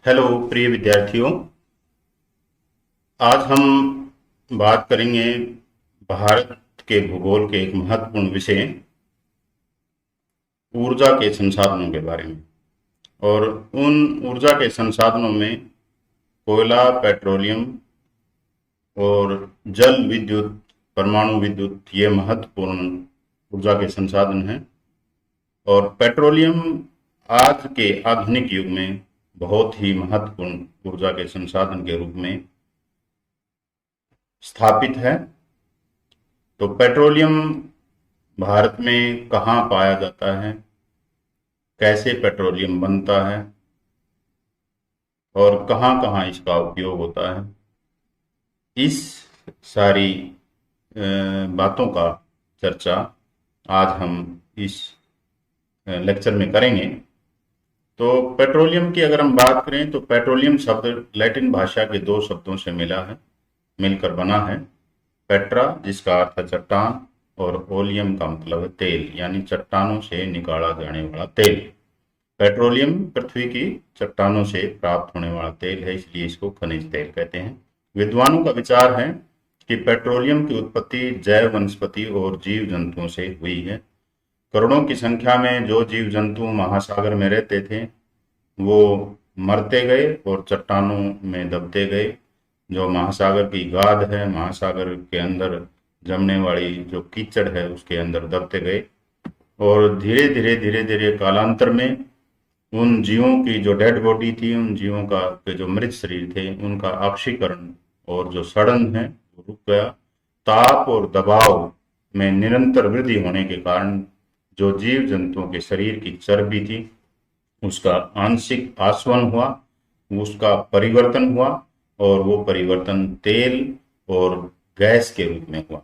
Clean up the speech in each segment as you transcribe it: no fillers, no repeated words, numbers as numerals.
Hello प्रिय विद्यार्थियों। आज हम बात करेंगे भारत के भूगोल के एक महत्वपूर्ण विषय ऊर्जा के संसाधनों के बारे में। और उन ऊर्जा के संसाधनों में कोयला, पेट्रोलियम और जल विद्युत, परमाणु विद्युत ये महत्वपूर्ण ऊर्जा के संसाधन हैं। और पेट्रोलियम आज के आधुनिक युग में बहुत ही महत्वपूर्ण ऊर्जा के संसाधन के रूप में स्थापित है। तो पेट्रोलियम भारत में कहाँ पाया जाता है, कैसे पेट्रोलियम बनता है और कहाँ कहाँ इसका उपयोग होता है, इस सारी बातों का चर्चा आज हम इस लेक्चर में करेंगे। तो पेट्रोलियम की अगर हम बात करें तो पेट्रोलियम शब्द लैटिन भाषा के दो शब्दों से मिलकर बना है। पेट्रा जिसका अर्थ है चट्टान और ओलियम का मतलब है तेल, यानी चट्टानों से निकाला जाने वाला तेल। पेट्रोलियम पृथ्वी की चट्टानों से प्राप्त होने वाला तेल है, इसलिए इसको खनिज तेल कहते हैं। विद्वानों का विचार है कि पेट्रोलियम की उत्पत्ति जैव वनस्पति और जीव जंतुओं से हुई है। करोड़ों की संख्या में जो जीव जंतु महासागर में रहते थे वो मरते गए और चट्टानों में दबते गए। जो महासागर की गाद है, महासागर के अंदर जमने वाली जो कीचड़ है उसके अंदर दबते गए। और धीरे धीरे कालांतर में उन जीवों की जो डेड बॉडी थी, उन जीवों का के जो मृत शरीर थे, उनका ऑक्सीकरण और जो सड़न है वो रुक गया। ताप और दबाव में निरंतर वृद्धि होने के कारण जो जीव जंतुओं के शरीर की चर्बी थी उसका आंशिक आसवन हुआ, उसका परिवर्तन हुआ और वो परिवर्तन तेल और गैस के रूप में हुआ।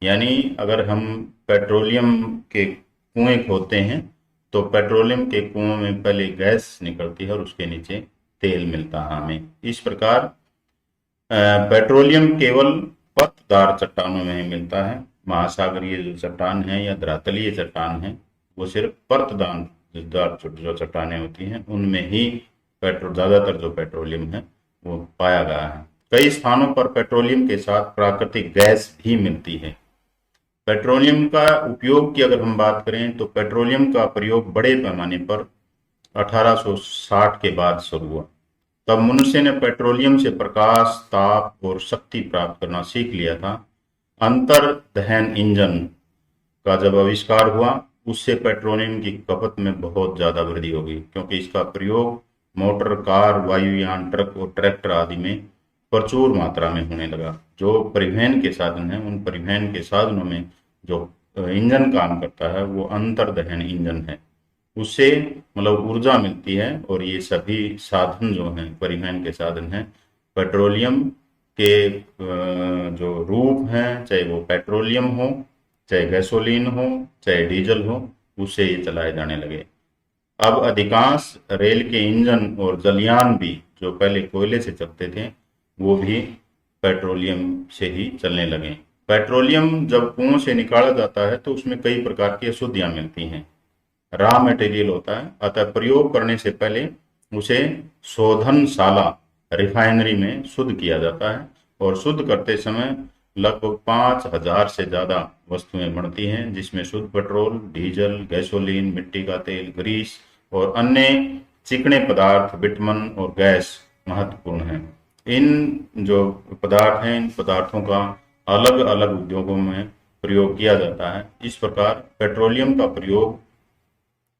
यानी अगर हम पेट्रोलियम के कुएं खोदते हैं तो पेट्रोलियम के कुओं में पहले गैस निकलती है और उसके नीचे तेल मिलता है हमें। इस प्रकार पेट्रोलियम केवल परतदार चट्टानों में ही मिलता है। महासागरीय जो चट्टान है या धरातलीय चट्टान है वो सिर्फ परतदार जो चट्टानें होती हैं उनमें ही ज्यादातर जो पेट्रोलियम है वो पाया गया है। कई स्थानों पर पेट्रोलियम के साथ प्राकृतिक गैस भी मिलती है। पेट्रोलियम का उपयोग की अगर हम बात करें तो पेट्रोलियम का प्रयोग बड़े पैमाने पर 1860 के बाद शुरू हुआ। तब मनुष्य ने पेट्रोलियम से प्रकाश, ताप और शक्ति प्राप्त करना सीख लिया था। अंतर दहन इंजन का जब आविष्कार हुआ उससे पेट्रोलियम की खपत में बहुत ज्यादा वृद्धि होगी, क्योंकि इसका प्रयोग मोटर, कार, वायुयान, ट्रक और ट्रैक्टर आदि में प्रचुर मात्रा में होने लगा। जो परिवहन के साधन हैं उन परिवहन के साधनों में जो इंजन काम करता है वो अंतर्दहन इंजन है। उससे मतलब ऊर्जा मिलती है और ये सभी साधन जो हैं परिवहन के साधन हैं पेट्रोलियम के जो रूप हैं, चाहे वो पेट्रोलियम हो, चाहे गैसोलीन हो, चाहे डीजल हो, उससे ये चलाए जाने लगे। अब अधिकांश रेल के इंजन और जलयान भी जो पहले कोयले से चलते थे वो भी पेट्रोलियम से ही चलने लगे। पेट्रोलियम जब कुओं से निकाला जाता है तो उसमें कई प्रकार की अशुद्धियां मिलती हैं, रॉ मटेरियल होता है। अतः प्रयोग करने से पहले उसे शोधनशाला रिफाइनरी में शुद्ध किया जाता है और शुद्ध करते समय लगभग 5,000 से ज्यादा वस्तुएं बनती हैं, जिसमें शुद्ध पेट्रोल, डीजल, गैसोलीन, मिट्टी का तेल, ग्रीस और अन्य चिकने पदार्थ, बिटमन और गैस महत्वपूर्ण हैं। इन जो पदार्थ हैं इन पदार्थों का अलग अलग उद्योगों में प्रयोग किया जाता है। इस प्रकार पेट्रोलियम का प्रयोग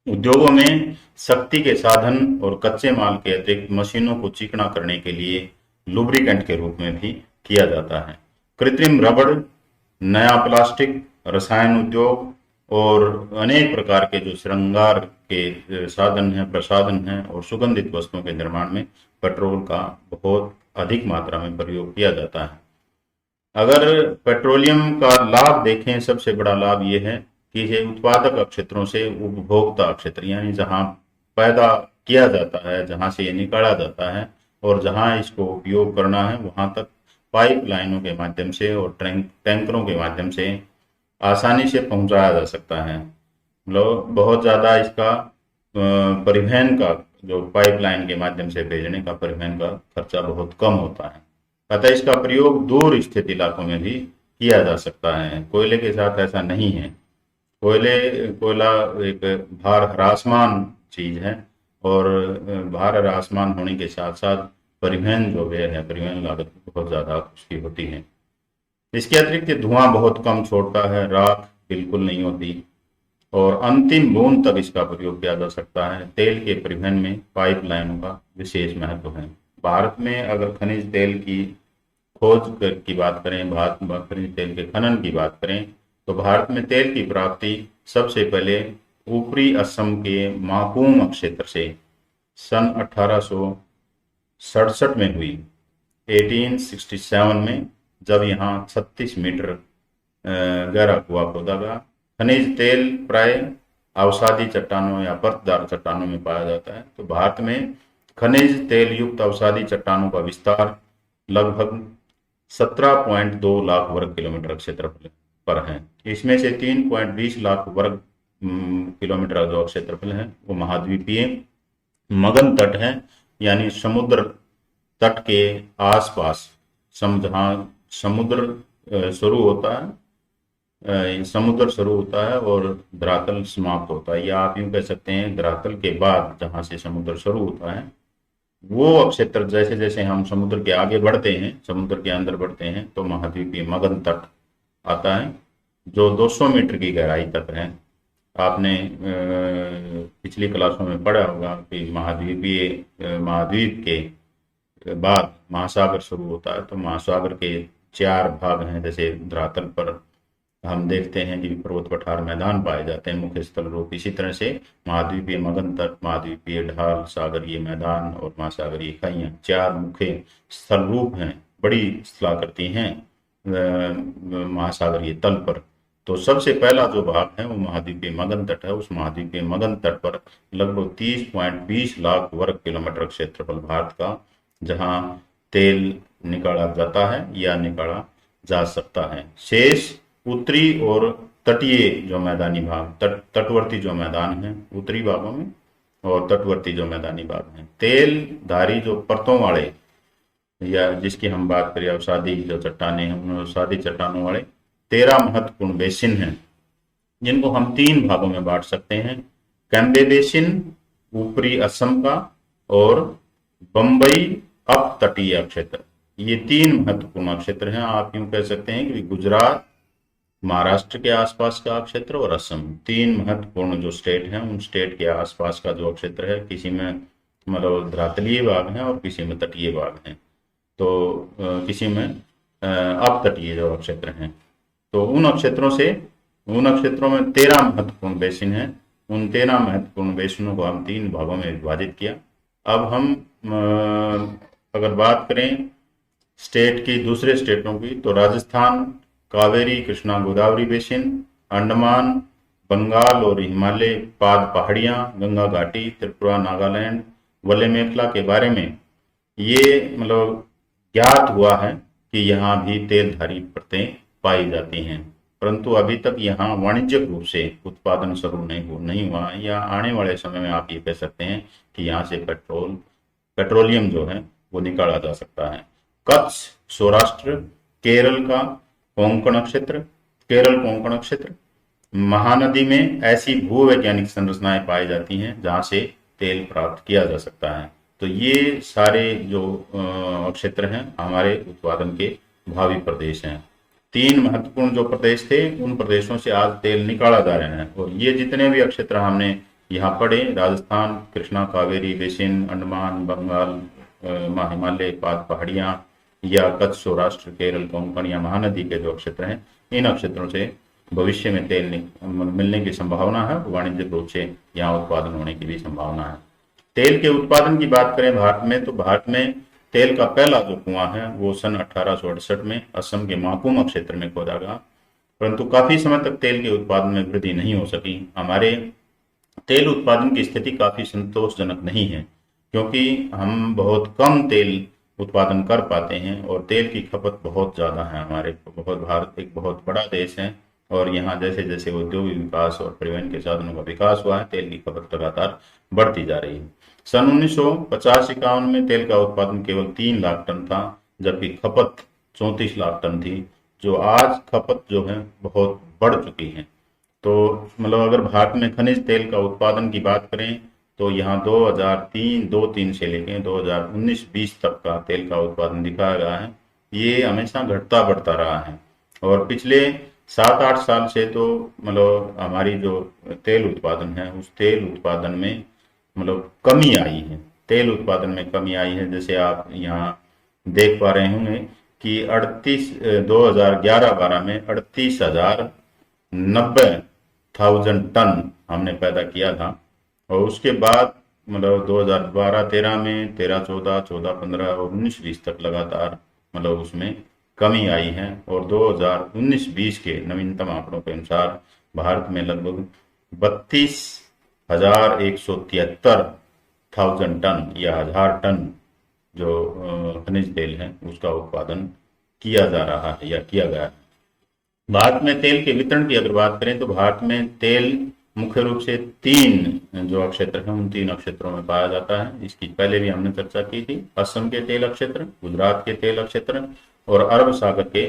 उद्योगों में शक्ति के साधन और कच्चे माल के अतिरिक्त मशीनों को चिकना करने के लिए लुब्रिकेंट के रूप में भी किया जाता है। कृत्रिम रबड़, नया प्लास्टिक, रसायन उद्योग और अनेक प्रकार के जो श्रृंगार के साधन हैं, प्रसाधन हैं और सुगंधित वस्तुओं के निर्माण में पेट्रोल का बहुत अधिक मात्रा में प्रयोग किया जाता है। अगर पेट्रोलियम का लाभ देखें, सबसे बड़ा लाभ ये है कि ये उत्पादक क्षेत्रों से उपभोक्ता क्षेत्र, यानी जहां पैदा किया जाता है, जहां से ये निकाला जाता है और जहां इसको उपयोग करना है वहां तक पाइप लाइनों के माध्यम से और टैंकरों के माध्यम से आसानी से पहुंचाया जा सकता है। मतलब बहुत ज़्यादा इसका परिवहन का, जो पाइपलाइन के माध्यम से भेजने का परिवहन का खर्चा बहुत कम होता है। अतः इसका प्रयोग दूर स्थित इलाकों में भी किया जा सकता है। कोयले के साथ ऐसा नहीं है। कोयला एक भार ह्रासमान चीज है, और भार ह्रासमान होने के साथ साथ परिवहन जो व्यय है, परिवहन लागत बहुत ज्यादा उसकी होती है। इसके अतिरिक्त ये धुआं बहुत कम छोड़ता है, राख बिल्कुल नहीं होती, और अंतिम बूंद तक इसका प्रयोग किया जा सकता है। तेल के परिवहन में पाइपलाइनों का विशेष महत्व है। भारत में अगर खनिज तेल की की बात करें, भारत में खनिज तेल के खनन की बात करें, तो भारत में तेल की प्राप्ति सबसे पहले ऊपरी असम के माकूम क्षेत्र से सन 1867 में हुई, 1867 में, जब यहाँ 36 मीटर गहरा कुआं खोदा गया। खनिज तेल प्राय अवसादी चट्टानों या बर्फदार चट्टानों में पाया जाता है। तो भारत में खनिज तेल युक्त अवसादी चट्टानों का विस्तार लगभग 17.2 लाख वर्ग किलोमीटर क्षेत्रफल पर है। इसमें से 3.20 लाख वर्ग किलोमीटर जो क्षेत्रफल है वो महाद्वीपीय मगन तट है, यानी समुद्र तट के आसपास, जहाँ समुद्र शुरू होता है, समुद्र शुरू होता है और धरातल समाप्त होता है, या आप यूं कह सकते हैं धरातल के बाद जहां से समुद्र शुरू होता है वो क्षेत्र, जैसे जैसे हम समुद्र के आगे बढ़ते हैं, समुद्र के अंदर बढ़ते हैं, तो महाद्वीपीय मगन तट आता है, जो 200 मीटर की गहराई तक है। आपने पिछली क्लासों में पढ़ा होगा कि महाद्वीप के बाद महासागर शुरू होता है। तो महासागर के 4 भाग हैं। जैसे धरातल पर हम देखते हैं कि पर्वत पठार मैदान पाए जाते हैं, मुख्य स्थल रूप, इसी तरह से महाद्वीपीय मगन तट, महाद्वीपीय ढाल, सागरीय मैदान और महासागरीय खाइयां 4 मुख्य स्थल रूप हैं, बड़ी स्थलाकृति हैं महासागरीय तल पर। तो सबसे पहला जो भाग है वो महाद्वीपीय मगन तट है। उस महाद्वीपीय मगन तट पर लगभग 30.20 लाख वर्ग किलोमीटर क्षेत्रफल भारत का, जहां तेल निकाला जाता है या निकाला जा सकता है। शेष उत्तरी और तटीय जो मैदानी भाग, तटवर्ती जो मैदान है उत्तरी भागों में, और तटवर्ती जो मैदानी भाग हैं, तेल धारी जो परतों वाले, या जिसकी हम बात करें अवसादी जो चट्टाने हैं, उन अवसादी चट्टानों वाले 13 महत्वपूर्ण बेसिन हैं, जिनको हम 3 भागों में बांट सकते हैं। कैम्बे बेसिन ऊपरी असम का, और बंबई अप तटीय क्षेत्र। ये 3 महत्वपूर्ण क्षेत्र हैं। आप यूं कह सकते हैं कि गुजरात, महाराष्ट्र के आसपास का क्षेत्र और असम, 3 महत्वपूर्ण जो स्टेट हैं, उन स्टेट के आसपास का जो क्षेत्र है, किसी में मतलब धरातलीय भाग है और किसी में तटीय भाग है, तो किसी में अपतटीय जो क्षेत्र हैं। तो उन क्षेत्रों में 13 महत्वपूर्ण बेसिन हैं। उन 13 महत्वपूर्ण बेसिनों को हम 3 भागों में विभाजित किया। अब हम अगर बात करें स्टेट की, दूसरे स्टेटों की, तो राजस्थान कावेरी कृष्णा गोदावरी बेसिन, अंडमान, बंगाल और हिमालय पाद पहाड़ियां, गंगा घाटी, त्रिपुरा, नागालैंड, वल्ले मेखला के बारे में ये मतलब ज्ञात हुआ है कि यहाँ भी तेलधारी परतें पाई जाती हैं, परंतु अभी तक यहाँ वाणिज्यिक रूप से उत्पादन शुरू नहीं हुआ, या आने वाले समय में आप ये कह सकते हैं कि यहाँ से पेट्रोलियम जो है वो निकाला जा सकता है। कच्छ, सौराष्ट्र, केरल का कोंकण क्षेत्र, महानदी में ऐसी भूवैज्ञानिक संरचनाएं पाई जाती हैं जहां से तेल प्राप्त किया जा सकता है। तो ये सारे जो क्षेत्र हैं हमारे उत्पादन के भावी प्रदेश हैं। 3 महत्वपूर्ण जो प्रदेश थे, उन प्रदेशों से आज तेल निकाला जा रहा है। और ये जितने भी क्षेत्र हमने यहाँ पढ़े, राजस्थान कृष्णा कावेरी बेसिन, अंडमान बंगाल, हिमालय पाद पहाड़ियां, या कच्छ सौराष्ट्र केरल कोंकण या महानदी के जो क्षेत्र हैं, इन क्षेत्रों से भविष्य में तेल मिलने की संभावना है। वाणिज्यिक रूप से यहाँ उत्पादन होने की भी संभावना है। तेल के उत्पादन की बात करें भारत में, तो भारत में तेल का पहला जो कुआं है वो सन 1868 में असम के माकूम क्षेत्र में खोदा गया, परंतु काफी समय तक तेल के उत्पादन में वृद्धि नहीं हो सकी। हमारे तेल उत्पादन की स्थिति काफी संतोषजनक नहीं है, क्योंकि हम बहुत कम तेल उत्पादन कर पाते हैं और तेल की खपत बहुत ज्यादा है। भारत एक बहुत बड़ा देश है और यहाँ जैसे जैसे औद्योगिक विकास और परिवहन के साधनों का विकास हुआ है, तेल की खपत लगातार बढ़ती जा रही है। सन 1950-51 में तेल का उत्पादन केवल 3 लाख टन था, जबकि खपत 34 लाख टन थी, जो आज खपत जो है बहुत बढ़ चुकी है। तो मतलब अगर भारत में खनिज तेल का उत्पादन की बात करें तो यहाँ 2003 से लेकर 2019-20 तक का तेल का उत्पादन दिखाया गया है। ये हमेशा घटता बढ़ता रहा है, और पिछले 7-8 साल से तो मतलब हमारी जो तेल उत्पादन है उस तेल उत्पादन में मतलब कमी आई है। तेल उत्पादन में कमी आई है, जैसे आप यहाँ देख पा रहे होंगे कि 2011-12 में 38,90 टन हमने पैदा किया था। और उसके बाद मतलब 2012-13 में 13-14, 14-15 और 19-20 तक लगातार मतलब उसमें कमी आई है। और 2019-20 के नवीनतम आंकड़ों के अनुसार भारत में लगभग 32,173 टन या 1,000 टन जो खनिज तेल है उसका उत्पादन किया जा रहा है या किया गया है। भारत में तेल के वितरण की अगर बात करें तो भारत में तेल मुख्य रूप से 3 जो क्षेत्र हैं उन 3 क्षेत्रों में पाया जाता है। इसकी पहले भी हमने चर्चा की थी। असम के तेल क्षेत्र, गुजरात के तेल क्षेत्र और अरब सागर के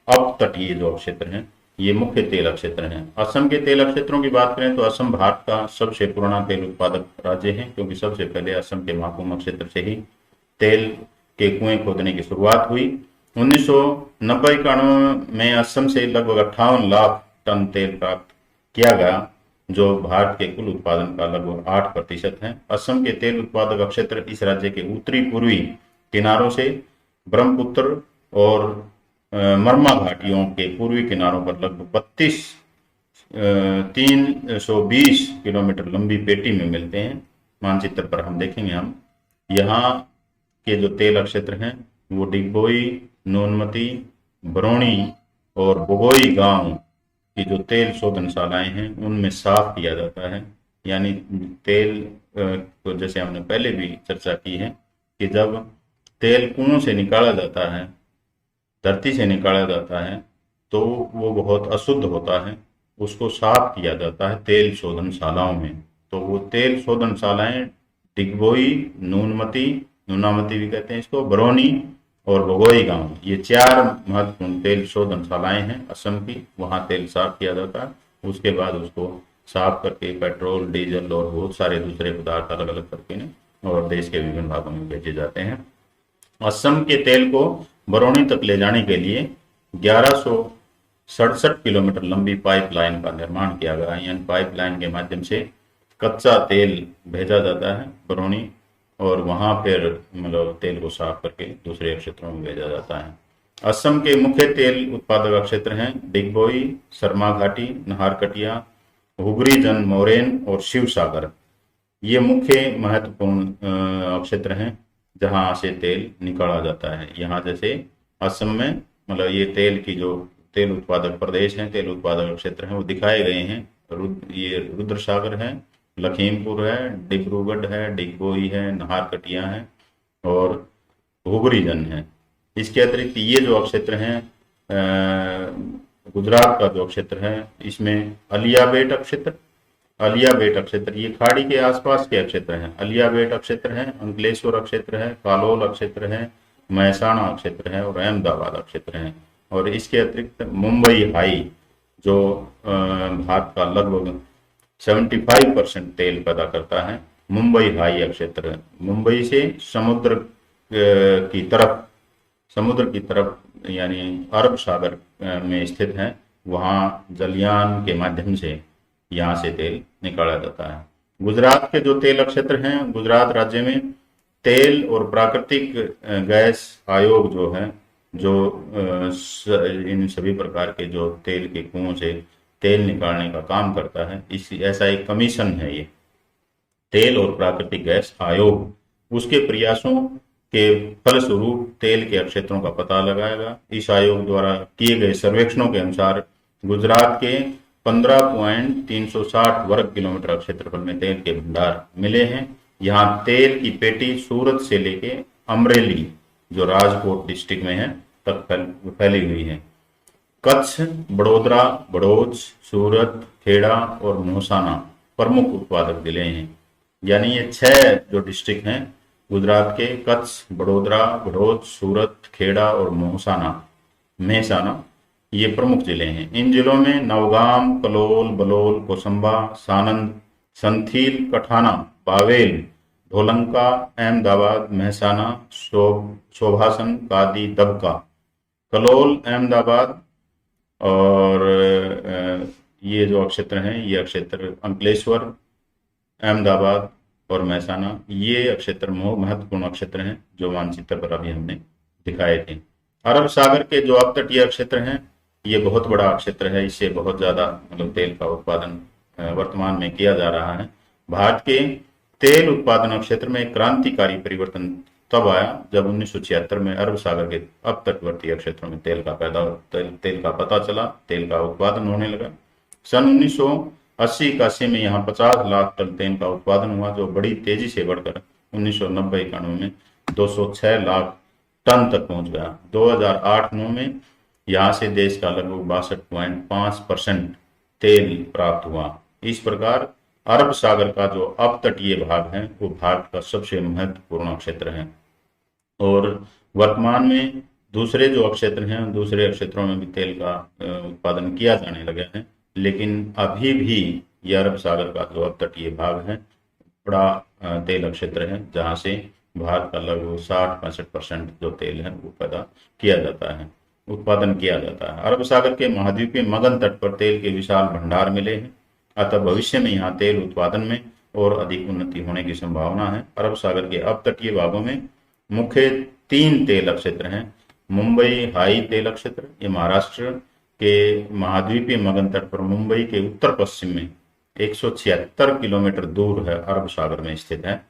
अपतटीय जो क्षेत्र हैं, ये मुख्य तेल क्षेत्र हैं। असम के तेल क्षेत्रों की बात करें तो असम भारत का सबसे पुराना तेल उत्पादक राज्य है, क्योंकि सबसे पहले असम के माकुम क्षेत्र से ही तेल के कुएं खोदने की शुरुआत हुई। 1990-91 में असम से लगभग 58 लाख टन तेल प्राप्त किया गया, जो भारत के कुल उत्पादन का लगभग 8% है। असम के तेल उत्पादक क्षेत्र इस राज्य के उत्तरी पूर्वी किनारों से ब्रह्मपुत्र और मरमा घाटियों के पूर्वी किनारों पर लगभग 320 किलोमीटर लंबी पेटी में मिलते हैं। मानचित्र पर हम देखेंगे, हम यहाँ के जो तेल क्षेत्र हैं वो डिगबोई, नूनमती, बरौनी और बगोई गांव की जो तेल शोधनशालाएं हैं उनमें साफ किया जाता है। यानी तेल को जैसे हमने पहले भी चर्चा की है कि जब तेल कुओं से निकाला जाता है, धरती से निकाला जाता है, तो वो बहुत अशुद्ध होता है, उसको साफ किया जाता है तेल शोधनशालाओं में। तो वो तेल शोधनशालाएं डिगबोई, नूनमती, नूनामती भी कहते हैं इसको, बरौनी और बगोई गांव, ये 4 महत्वपूर्ण तेल शोधनशालाएं हैं असम की। वहां तेल साफ किया जाता है, उसके बाद उसको साफ करके पेट्रोल, डीजल और बहुत सारे दूसरे पदार्थ अलग अलग करके और देश के विभिन्न भागों में भेजे जाते हैं। असम के तेल को बरौनी तक ले जाने के लिए 1167 किलोमीटर लंबी पाइपलाइन का निर्माण किया गया है। यानी पाइपलाइन के माध्यम से कच्चा तेल भेजा जाता है बरौनी, और वहां फिर मतलब तेल को साफ करके दूसरे क्षेत्रों में भेजा जाता है। असम के मुख्य तेल उत्पादक क्षेत्र हैं डिगबोई, शर्मा घाटी, नाहरकटिया, हुगरी जन मोरेन और शिव सागर। ये मुख्य महत्वपूर्ण क्षेत्र हैं जहां से तेल निकाला जाता है। यहाँ जैसे असम में मतलब ये तेल की जो तेल उत्पादक प्रदेश हैं, तेल उत्पादक क्षेत्र हैं, वो दिखाए गए हैं। ये रुद्र सागर है, लखीमपुर है, डिब्रूगढ़ है, डिगबोई है, नाहरकटिया है और हुगरीजन है। इसके अतिरिक्त ये जो क्षेत्र हैं गुजरात का जो क्षेत्र है, इसमें अलियाबेट क्षेत्र, अलियाबेट क्षेत्र ये खाड़ी के आसपास के क्षेत्र हैं। अलियाबेट क्षेत्र है, अंकलेश्वर क्षेत्र है, कालोल क्षेत्र है, महसाणा क्षेत्र है और अहमदाबाद क्षेत्र है। और इसके अतिरिक्त मुंबई हाई जो भारत का लगभग 75% तेल पैदा करता है, मुंबई हाई क्षेत्र, मुंबई से समुद्र की तरफ यानी अरब सागर में स्थित है। वहाँ जलयान के माध्यम से यहाँ से तेल निकाला जाता है। गुजरात के जो तेल क्षेत्र हैं, गुजरात राज्य में तेल और प्राकृतिक गैस आयोग जो है, जो इन सभी प्रकार के जो तेल के कुओं से तेल निकालने का काम करता है, इस ऐसा एक कमीशन है ये तेल और प्राकृतिक गैस आयोग। उसके प्रयासों के फलस्वरूप तेल के क्षेत्रों का पता लगाएगा। इस आयोग द्वारा किए गए सर्वेक्षणों के अनुसार गुजरात के 15.360 वर्ग किलोमीटर क्षेत्रफल में तेल के भंडार मिले हैं। यहाँ तेल की पेटी सूरत से लेके अमरेली जो राजकोट डिस्ट्रिक्ट में है तक फैली हुई है। कच्छ, बड़ोदरा, भड़ोच, सूरत, खेड़ा और मोहसाना प्रमुख उत्पादक जिले हैं। यानी ये 6 जो डिस्ट्रिक्ट हैं गुजरात के, कच्छ, बड़ोदरा, भड़ोच, सूरत, खेड़ा और मेहसाना, ये प्रमुख जिले हैं। इन जिलों में नवगाम, कलोल, बलोल, कोसंबा, सानंद, संथील, कठाना, बावेल, ढोलंका, अहमदाबाद, मेहसाना, शोभासन, कादी, दबका, कलोल, अहमदाबाद और ये जो क्षेत्र हैं, ये क्षेत्र अंकलेश्वर, अहमदाबाद और मेहसाना, ये क्षेत्र महत्वपूर्ण क्षेत्र हैं जो मानचित्र पर अभी हमने दिखाए थे। अरब सागर के जो अपतटीय क्षेत्र हैं, ये बहुत बड़ा क्षेत्र है। इससे बहुत ज्यादा मतलब तेल का उत्पादन वर्तमान में किया जा रहा है। भारत के तेल उत्पादन क्षेत्र में एक क्रांतिकारी परिवर्तन तब आया जब 1976 में अरब सागर के अपतटवर्ती क्षेत्रों में तेल का पता चला, तेल का उत्पादन होने लगा। सन 1980-81 में यहाँ 50 लाख टन तेल का उत्पादन हुआ, जो बड़ी तेजी से बढ़कर 1990-91 में 206 लाख टन तक पहुंच गया। 2008-9 में यहाँ से देश का लगभग 62.5% तेल प्राप्त हुआ। इस प्रकार अरब सागर का जो अपतटीय भाग है वो भारत का सबसे महत्वपूर्ण क्षेत्र है। और वर्तमान में दूसरे जो क्षेत्र हैं, दूसरे क्षेत्रों में भी तेल का उत्पादन किया जाने लगा है, लेकिन अभी भी ये अरब सागर का जो अपतटीय भाग है बड़ा तेल क्षेत्र है, जहाँ से भारत का लगभग 60-65% जो तेल है वो पैदा किया जाता है, उत्पादन किया जाता है। अरब सागर के महाद्वीपीय मगन तट पर तेल के विशाल भंडार मिले हैं, अतः भविष्य में यहाँ तेल उत्पादन में और अधिक उन्नति होने की संभावना है। अरब सागर के अपतटीय भागों में मुख्य 3 तेल क्षेत्र हैं। मुंबई हाई तेल क्षेत्र, ये महाराष्ट्र के महाद्वीपीय मगन तट पर मुंबई के उत्तर पश्चिम में 176 किलोमीटर दूर है, अरब सागर में स्थित है।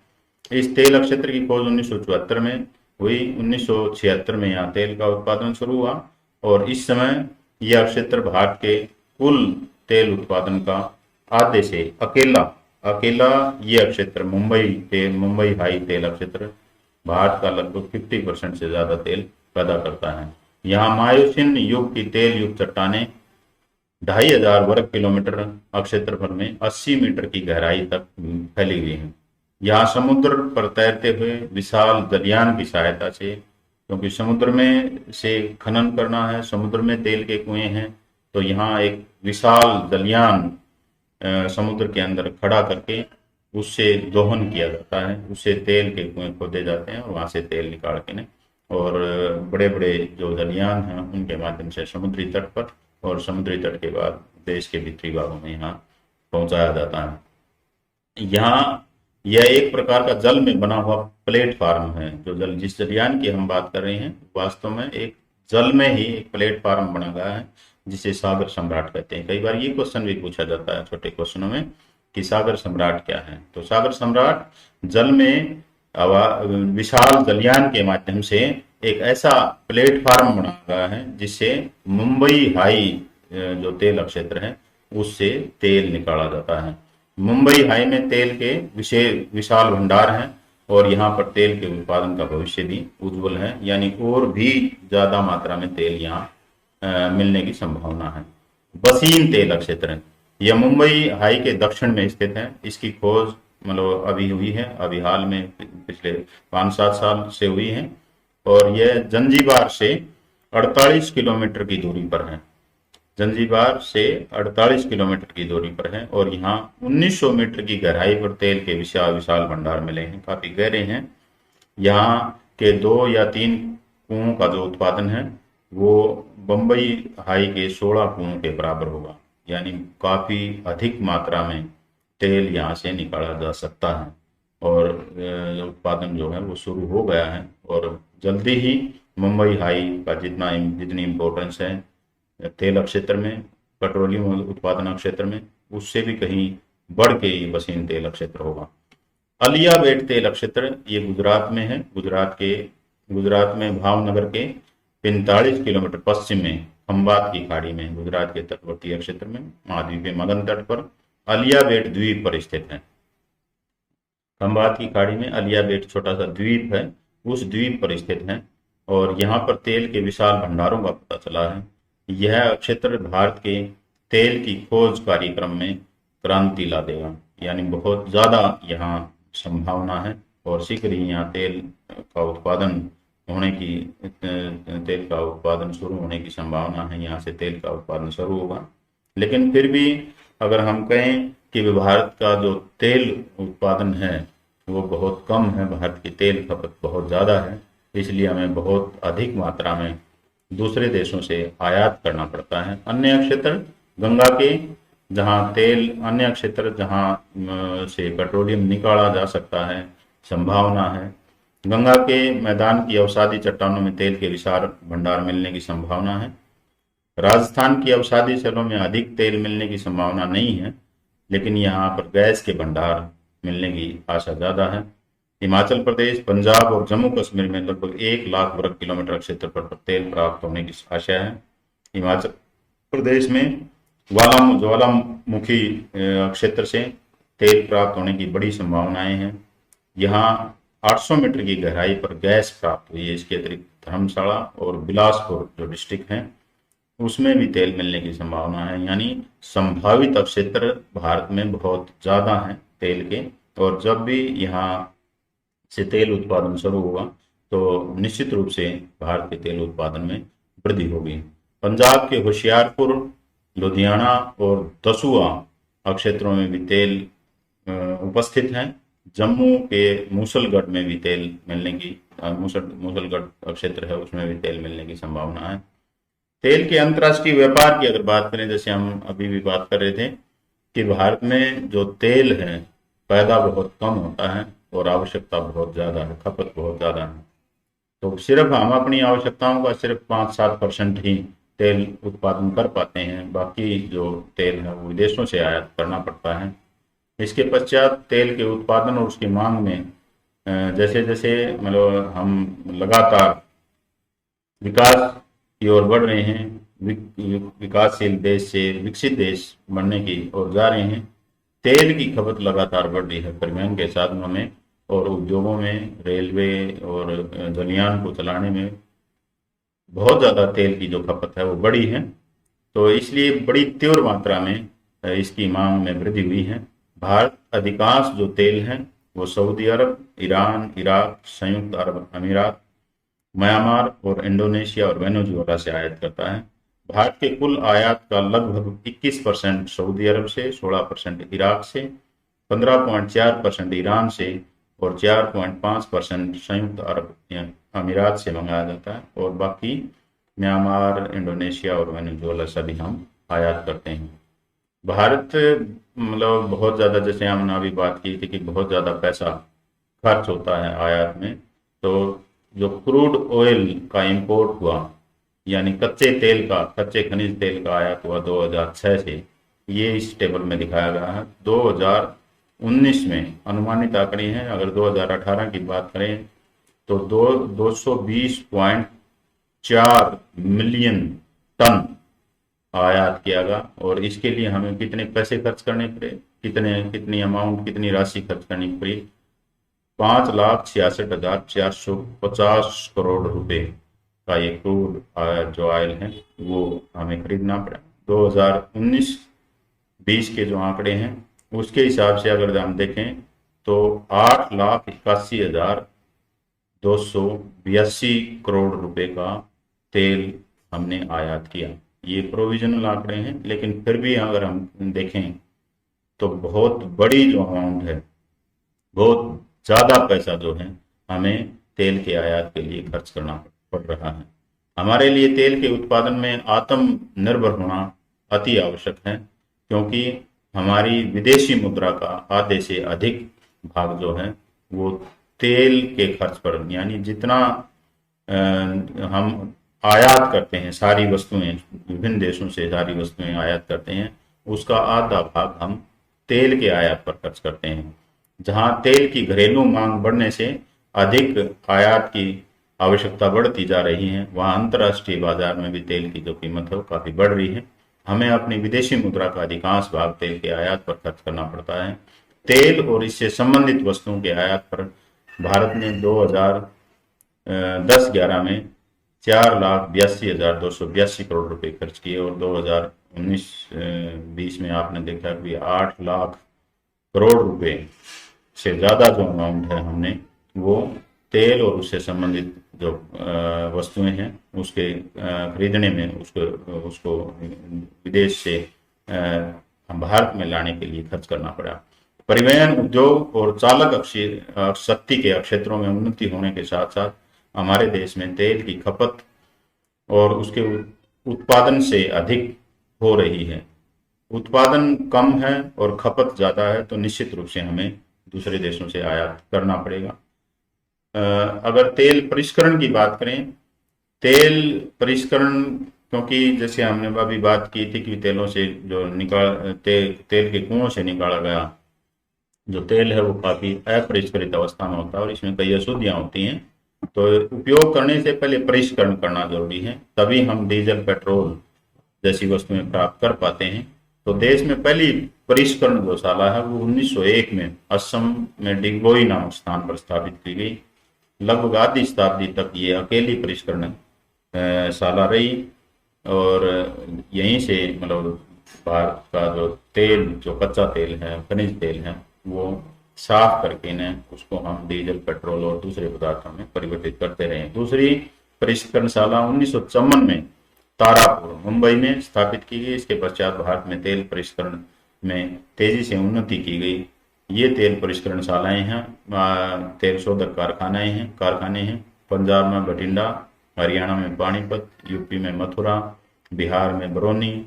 इस तेल क्षेत्र की खोज 1974 में हुई। 1976 में यहाँ तेल का उत्पादन शुरू हुआ और इस समय यह क्षेत्र भारत के कुल तेल उत्पादन का आधे से अकेला यह क्षेत्र मुंबई हाई तेल क्षेत्र भारत का लगभग 50% से ज्यादा तेल पैदा करता है। यहाँ मायोसिन युग की तेल युक्त चट्टानें 2500 वर्ग किलोमीटर क्षेत्रफल में 80 मीटर की गहराई तक फैली हुई हैं। यहाँ समुद्र पर तैरते हुए विशाल जलयान की सहायता से, क्योंकि समुद्र में से खनन करना है, समुद्र में तेल के कुएं हैं, तो यहाँ एक विशाल जलयान समुद्र के अंदर खड़ा करके उससे दोहन किया जाता है, उससे तेल के कुएं खोदे जाते हैं और वहां से तेल निकाल के ने और बड़े बड़े जो जलयान हैं उनके माध्यम से समुद्री तट पर और समुद्री तट के बाद देश के भीतरी भागों में यहाँ पहुंचाया जाता है। यहाँ यह एक प्रकार का जल में बना हुआ प्लेटफार्म है। जो जिस जलयान की हम बात कर रहे हैं वास्तव में एक जल में ही एक प्लेटफार्म बना गया है, जिसे सागर सम्राट कहते हैं। कई बार ये क्वेश्चन भी पूछा जाता है छोटे क्वेश्चनों में कि सागर सम्राट क्या है। तो सागर सम्राट जल में विशाल जलयान के माध्यम से एक ऐसा प्लेटफार्म बना गया है जिससे मुंबई हाई जो तेल क्षेत्र है उससे तेल निकाला जाता है। मुंबई हाई में तेल के विशाल भंडार हैं और यहाँ पर तेल के उत्पादन का भविष्य भी उज्जवल है, यानी और भी ज्यादा मात्रा में तेल यहाँ मिलने की संभावना है। बसीन तेल क्षेत्र, यह मुंबई हाई के दक्षिण में स्थित है। इसकी खोज मतलब अभी हुई है, अभी हाल में पिछले 5-7 साल से हुई है और यह जंजीबार से 48 किलोमीटर की दूरी पर है। जंजीबार से 48 किलोमीटर की दूरी पर है और यहाँ 1900 मीटर की गहराई पर तेल के विशाल विशाल भंडार मिले हैं, काफी गहरे हैं। यहाँ के 2 या 3 कुओं का जो उत्पादन है वो बम्बई हाई के 16 कुओं के बराबर होगा, यानी काफी अधिक मात्रा में तेल यहाँ से निकाला जा सकता है और उत्पादन जो है वो शुरू हो गया है और जल्दी ही मुंबई हाई का जितनी इम्पोर्टेंस है तेल क्षेत्र में, पेट्रोलियम उत्पादन क्षेत्र में, उससे भी कहीं बढ़ के ये बसीन तेल क्षेत्र होगा। अलियाबेट तेल क्षेत्र ये गुजरात में है। गुजरात में भावनगर के 45 किलोमीटर पश्चिम में खंबात की खाड़ी में, गुजरात के तटवर्ती क्षेत्र में महाद्वीपीय मगन तट पर अलियाबेट द्वीप पर स्थित है। खंबात की खाड़ी में अलियाबेट छोटा सा द्वीप है, उस द्वीप पर स्थित है और यहाँ पर तेल के विशाल भंडारों का पता चला है। यह क्षेत्र भारत के तेल की खोज कार्यक्रम में क्रांति ला देगा, यानी बहुत ज़्यादा यहाँ संभावना है और शीघ्र ही यहाँ का उत्पादन होने की तेल का उत्पादन शुरू होने की संभावना है। यहाँ से तेल का उत्पादन शुरू होगा। लेकिन फिर भी अगर हम कहें कि भारत का जो तेल उत्पादन है वो बहुत कम है, भारत की तेल खपत बहुत ज़्यादा है, इसलिए हमें बहुत अधिक मात्रा में दूसरे देशों से आयात करना पड़ता है। अन्य क्षेत्र गंगा के जहाँ तेल, अन्य क्षेत्र जहाँ से पेट्रोलियम निकाला जा सकता है, संभावना है। गंगा के मैदान की अवसादी चट्टानों में तेल के विशाल भंडार मिलने की संभावना है। राजस्थान की अवसादी स्थलों में अधिक तेल मिलने की संभावना नहीं है, लेकिन यहाँ पर गैस के भंडार मिलने की आशा ज़्यादा है। हिमाचल प्रदेश, पंजाब और जम्मू कश्मीर में लगभग 1 लाख वर्ग किलोमीटर क्षेत्रफल पर तेल प्राप्त होने की आशा है। हिमाचल प्रदेश में ज्वालामुखी क्षेत्र से तेल प्राप्त होने की बड़ी संभावनाएं हैं। यहाँ 800 मीटर की गहराई पर गैस प्राप्त हुई है। इसके अतिरिक्त धर्मशाला और बिलासपुर जो डिस्ट्रिक्ट हैं उसमें भी तेल मिलने की संभावना है। यानी संभावित क्षेत्र भारत में बहुत ज़्यादा हैं तेल के, और जब भी यहाँ से तेल उत्पादन शुरू होगा तो निश्चित रूप से भारत के तेल उत्पादन में वृद्धि होगी। पंजाब के होशियारपुर, लुधियाना और दसूआ क्षेत्रों में भी तेल उपस्थित हैं। जम्मू के मूसलगढ़ में भी तेल मिलने की, मूसलगढ़ क्षेत्र है उसमें भी तेल मिलने की संभावना है। तेल के अंतर्राष्ट्रीय व्यापार की अगर बात करें, जैसे हम अभी भी बात कर रहे थे कि भारत में जो तेल है पैदा बहुत कम होता है और आवश्यकता बहुत ज़्यादा है, खपत बहुत ज़्यादा है। तो सिर्फ हम अपनी आवश्यकताओं का सिर्फ 5-7% ही तेल उत्पादन कर पाते हैं, बाकी जो तेल है वो विदेशों से आयात करना पड़ता है। इसके पश्चात तेल के उत्पादन और उसकी मांग में जैसे जैसे मतलब हम लगातार विकास की ओर बढ़ रहे हैं, विकासशील देश से विकसित देश बनने की ओर जा रहे हैं, तेल की खपत लगातार बढ़ रही है। परिवहन के साधनों में और उद्योगों में, रेलवे और जलयान को चलाने में बहुत ज़्यादा तेल की जो खपत है वो बढ़ी है। तो इसलिए बड़ी तीव्र मात्रा में इसकी मांग में वृद्धि हुई है। भारत अधिकांश जो तेल है वो सऊदी अरब, ईरान, इराक, संयुक्त अरब अमीरात, म्यांमार और इंडोनेशिया और वेनेजुएला से आयात करता है। भारत के कुल आयात का लगभग 21% सऊदी अरब से, 16% इराक से, 15.4% ईरान से और 4.5% संयुक्त अरब अमीरात से मंगाया जाता है, और बाकी म्यांमार, इंडोनेशिया और वेनेजुएला से भी हम आयात करते हैं। भारत मतलब बहुत ज़्यादा, जैसे हमने अभी बात की थी कि बहुत ज़्यादा पैसा खर्च होता है आयात में, तो जो क्रूड ऑयल का इंपोर्ट हुआ, यानी कच्चे खनिज तेल का आयात हुआ 2006 से, ये इस टेबल में दिखाया गया है। 2019 में अनुमानित आंकड़े हैं, अगर 2018 की बात करें तो 220.4 मिलियन टन आयात किया गया, और इसके लिए हमें कितने पैसे खर्च करने पड़े, कितनी राशि खर्च करनी पड़ी, 5,66,450 करोड़ रुपए का ये क्रूड जो ऑयल है वो हमें खरीदना पड़ा। 2019-20 के जो आंकड़े हैं उसके हिसाब से अगर हम देखें तो 8,81,282 करोड़ रुपए का तेल हमने आयात किया। ये प्रोविजनल आंकड़े हैं, लेकिन फिर भी अगर हम देखें तो बहुत बड़ी जो अमाउंट है, बहुत ज़्यादा पैसा जो है हमें तेल के आयात के लिए खर्च करना पड़ रहा है। हमारे लिए तेल के उत्पादन में आत्मनिर्भर होना अति आवश्यक है, क्योंकि हमारी विदेशी मुद्रा का आधे से अधिक भाग जो है वो तेल के खर्च पर, यानी जितना हम आयात करते हैं, सारी वस्तुएं, विभिन्न देशों से सारी वस्तुएं आयात करते हैं, उसका आधा भाग हम तेल के आयात पर खर्च करते हैं। जहां तेल की घरेलू मांग बढ़ने से अधिक आयात की आवश्यकता बढ़ती जा रही है, वहां अंतर्राष्ट्रीय बाजार में भी तेल की जो कीमत है वो काफी बढ़ रही है। हमें अपनी विदेशी मुद्रा का अधिकांश भाग तेल के आयात पर खर्च करना पड़ता है। तेल और इससे संबंधित वस्तुओं के आयात पर भारत ने 2010-11 में 4,82,282 करोड़ रुपए खर्च किए, और 2019-20 में आपने देखा कि 8 लाख करोड़ रुपए से ज़्यादा जो अमाउंट है हमने वो तेल और उससे संबंधित जो वस्तुएं हैं उसके खरीदने में, उसको उसको विदेश से भारत में लाने के लिए खर्च करना पड़ा। परिवहन उद्योग और चालक शक्ति के क्षेत्रों में उन्नति होने के साथ साथ हमारे देश में तेल की खपत और उसके उत्पादन से अधिक हो रही है। उत्पादन कम है और खपत ज्यादा है, तो निश्चित रूप से हमें दूसरे देशों से आयात करना पड़ेगा। अगर तेल परिष्करण की बात करें, तेल परिष्करण, क्योंकि जैसे हमने अभी बात की थी कि तेलों से जो तेल के कुओं से निकाला गया जो तेल है वो काफी अपरिष्कृत अवस्था में होता है और इसमें कई अशुद्धियां होती हैं, तो उपयोग करने से पहले परिष्करण करना जरूरी है, तभी हम डीजल पेट्रोल जैसी वस्तुएं प्राप्त कर पाते हैं। तो देश में पहली परिष्करण गौशाला है वो 1901 में असम में डिगबोई नामक स्थान पर स्थापित की गई। लगभग आधी शताब्दी तक ये अकेली परिष्करण शाला रही, और यहीं से मतलब भारत का जो तेल, जो कच्चा तेल है, खनिज तेल है, वो साफ करके ने उसको हम डीजल पेट्रोल और दूसरे पदार्थों में परिवर्तित करते रहे। दूसरी परिष्करणशाला 1954 में तारापुर मुंबई में स्थापित की गई। इसके पश्चात भारत में तेल परिष्करण में तेजी से उन्नति की गई। ये तेल परिष्करणशालाएं हैं, तेल शोधक कारखाने हैं। पंजाब में बठिंडा, हरियाणा में पानीपत, यूपी में मथुरा, बिहार में बरौनी,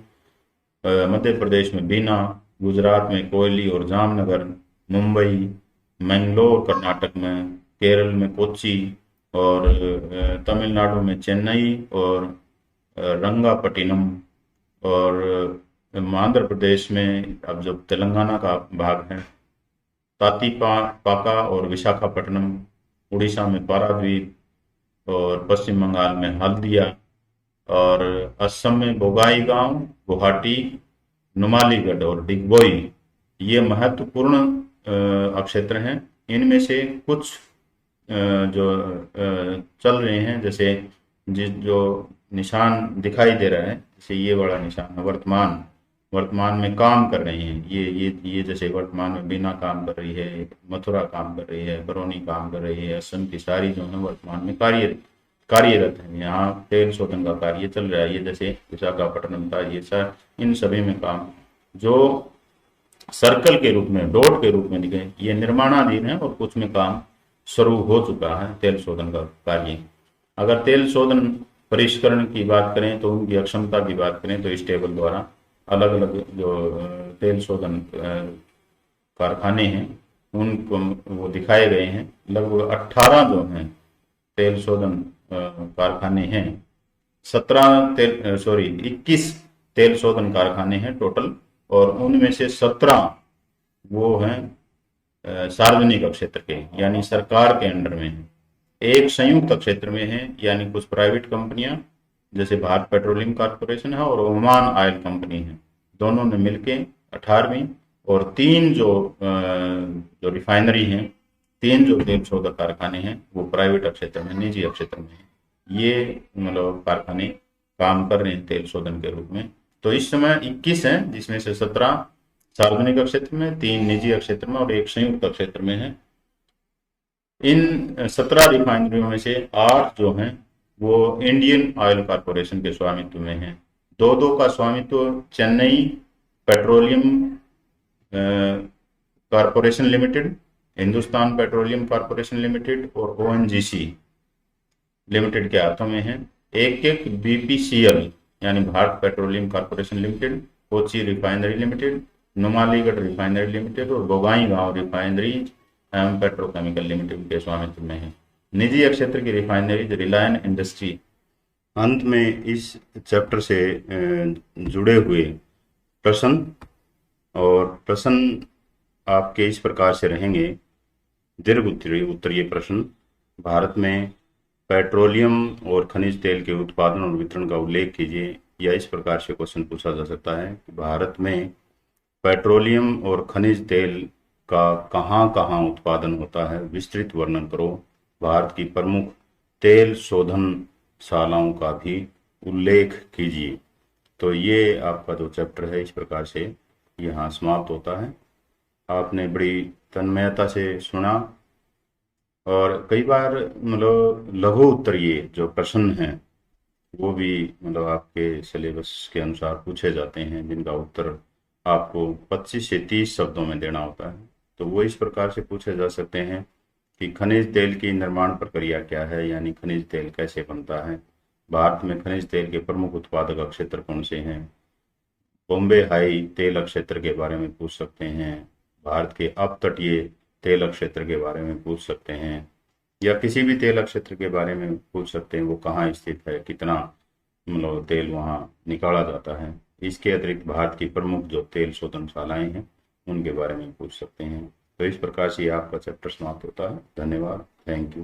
मध्य प्रदेश में बीना, गुजरात में कोयली और जामनगर, मुंबई, मैंगलोर कर्नाटक में, केरल में कोच्चि, और तमिलनाडु में चेन्नई और रंगापट्टिनम, और आंध्र प्रदेश में, अब जब तेलंगाना का भाग है, पाका और विशाखापट्टनम, उड़ीसा में पारादीप, और पश्चिम बंगाल में हल्दिया, और असम में बोगाईगांव, गुवाहाटी, नुमालीगढ़ और डिगबोई। ये महत्वपूर्ण क्षेत्र हैं। इनमें से कुछ जो चल रहे हैं, जैसे जो निशान दिखाई दे रहा है, जैसे ये बड़ा निशान है, वर्तमान में काम कर रहे हैं। ये जैसे वर्तमान में बीना काम कर रही है, मथुरा काम कर रही है, बरौनी काम कर रही है, असम की सारी जो है वर्तमान में कार्यरत है। यहाँ तेल शोधन का कार्य चल रहा है। ये जैसे विशाखापट्टनम था, ये सर इन सभी में काम जो सर्कल के रूप में, डॉट के रूप में दिखे, ये निर्माणाधीन है और कुछ में काम शुरू हो चुका है तेल शोधन का कार्य। अगर तेल शोधन परिष्करण की बात करें तो उनकी अक्षमता की बात करें तो इस टेबल द्वारा अलग अलग जो तेल शोधन कारखाने हैं उनको वो दिखाए गए हैं। लगभग 18 जो हैं तेल शोधन कारखाने हैं। 21 तेल शोधन कारखाने हैं टोटल, और उनमें से 17 वो हैं सार्वजनिक क्षेत्र के, यानी सरकार के अंडर में है। एक संयुक्त क्षेत्र में है, यानी कुछ प्राइवेट कंपनियां जैसे भारत पेट्रोलियम कॉर्पोरेशन है और ओमान ऑयल कंपनी है, दोनों ने मिलके 18वीं, और 3 जो रिफाइनरी हैं, 3 जो तेल शोधक कारखाने हैं वो प्राइवेट क्षेत्र में, निजी क्षेत्र में है। ये मतलब कारखाने काम कर रहे हैं तेल शोधन के रूप में। तो इस समय 21 हैं, जिसमें से 17 सार्वजनिक क्षेत्र में, 3 निजी क्षेत्र में और एक संयुक्त क्षेत्र में है। इन 17 रिफाइनरियों में से 8 जो हैं वो इंडियन ऑयल कॉर्पोरेशन के स्वामित्व में है। दो का स्वामित्व Chennai petroleum corporation limited, Hindustan petroleum corporation limited और ओएनजीसी लिमिटेड के हाथों में है। एक बीपीसीएल यानी Bharat petroleum corporation limited, Kochi refinery limited, Numaligarh refinery limited और बोगाईगांव रिफाइनरी एवं पेट्रोकेमिकल लिमिटेड के स्वामित्व में है। निजी क्षेत्र की रिफाइनरीज रिलायंस इंडस्ट्री। अंत में इस चैप्टर से जुड़े हुए प्रश्न आपके इस प्रकार से रहेंगे। दीर्घ उत्तरीय प्रश्न। भारत में पेट्रोलियम और खनिज तेल के उत्पादन और वितरण का उल्लेख कीजिए। या इस प्रकार से क्वेश्चन पूछा जा सकता है कि भारत में पेट्रोलियम और खनिज तेल का कहाँ कहाँ उत्पादन होता है, विस्तृत वर्णन करो। भारत की प्रमुख तेल शोधन शालाओं का भी उल्लेख कीजिए। तो ये आपका जो चैप्टर है इस प्रकार से यहाँ समाप्त होता है। आपने बड़ी तन्मयता से सुना, और कई बार मतलब लघु उत्तरीय जो प्रश्न हैं वो भी मतलब आपके सिलेबस के अनुसार पूछे जाते हैं, जिनका उत्तर आपको 25 से 30 शब्दों में देना होता है। तो वो इस प्रकार से पूछे जा सकते हैं कि खनिज तेल की निर्माण प्रक्रिया क्या है, यानी खनिज तेल कैसे बनता है, भारत में खनिज तेल के प्रमुख उत्पादक क्षेत्र कौन से हैं, बॉम्बे हाई तेल क्षेत्र के बारे में पूछ सकते हैं, भारत के अपतटीय तेल क्षेत्र के बारे में पूछ सकते हैं, या किसी भी तेल क्षेत्र के बारे में पूछ सकते हैं, वो कहाँ स्थित है, कितना मतलब तेल वहाँ निकाला जाता है। इसके अतिरिक्त भारत की प्रमुख जो तेल शोधनशालाएं हैं उनके बारे में पूछ सकते हैं। तो इस प्रकार से ये आपका चैप्टर समाप्त होता है। धन्यवाद। Thank you.